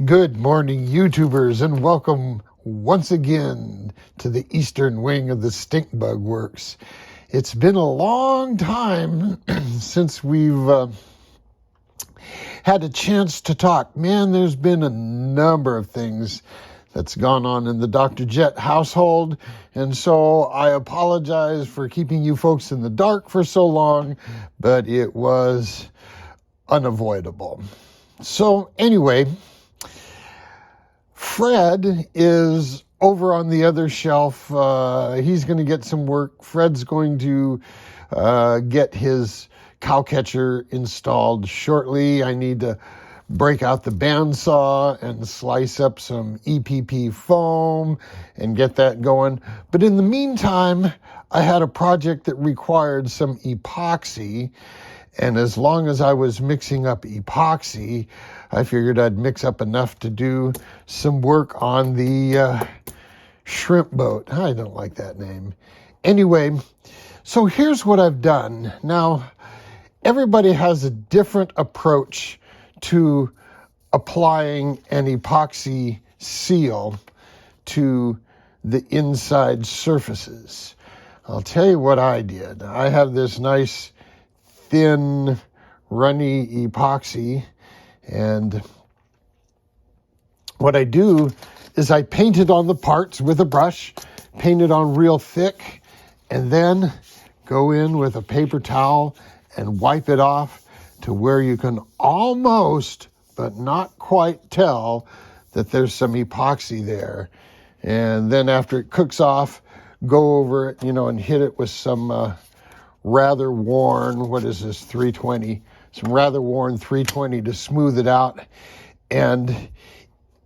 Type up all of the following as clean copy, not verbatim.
Good morning, YouTubers, and welcome once again to the eastern wing of the Stink Bug Works. It's been a long time since we've had a chance to talk. Man, there's been a number of things that's gone on in the Dr. Jet household, and so I apologize for keeping you folks in the dark for so long, but it was unavoidable. So anyway, Fred is over on the other shelf. He's going to get some work. Fred's going to get his cow catcher installed shortly. I need to break out the bandsaw and slice up some EPP foam and get that going. But in the meantime, I had a project that required some epoxy. And as long as I was mixing up epoxy, I figured I'd mix up enough to do some work on the shrimp boat. I don't like that name. Anyway, so here's what I've done. Now, everybody has a different approach to applying an epoxy seal to the inside surfaces. I'll tell you what I did. I have this nice thin, runny epoxy, and what I do is I paint it on the parts with a brush, paint it on real thick, and then go in with a paper towel and wipe it off to where you can almost, but not quite, tell that there's some epoxy there. And then after it cooks off, go over it, and hit it with some rather worn, what is this, 320, some rather worn 320 to smooth it out. And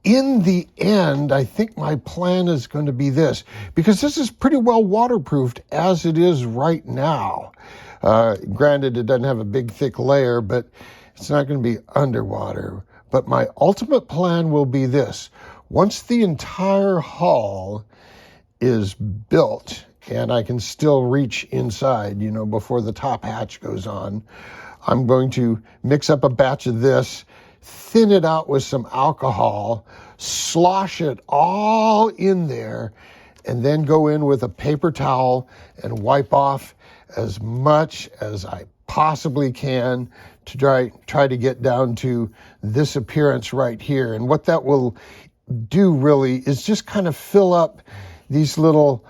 in the end, I think my plan is going to be this, because this is pretty well waterproofed as it is right now. Granted, it doesn't have a big, thick layer, but it's not going to be underwater. But my ultimate plan will be this. Once the entire hull is built, and I can still reach inside, before the top hatch goes on, I'm going to mix up a batch of this, thin it out with some alcohol, slosh it all in there, and then go in with a paper towel and wipe off as much as I possibly can to try to get down to this appearance right here. And what that will do really is just kind of fill up these little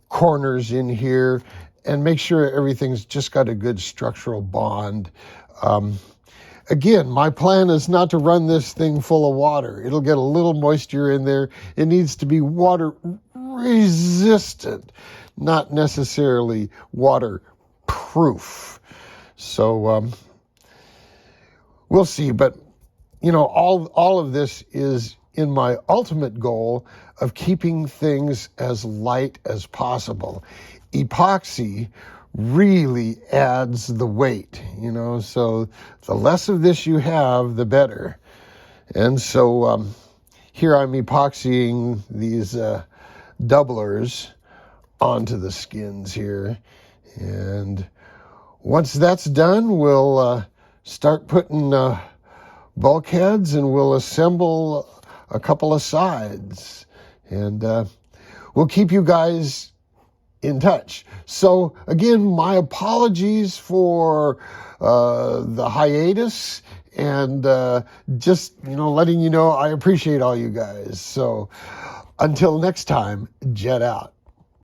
corners in here and make sure everything's just got a good structural bond. Again, my plan is not to run this thing full of water. It'll get a little moisture in there. It needs to be water resistant, not necessarily waterproof. So we'll see. But, all of this is in my ultimate goal of keeping things as light as possible. Epoxy really adds the weight, so the less of this you have, the better. And so here I'm epoxying these doublers onto the skins here. And once that's done, we'll start putting bulkheads, and we'll assemble a couple of sides, and we'll keep you guys in touch. So again, my apologies for the hiatus, and just letting you know I appreciate all you guys. So until next time, jet out.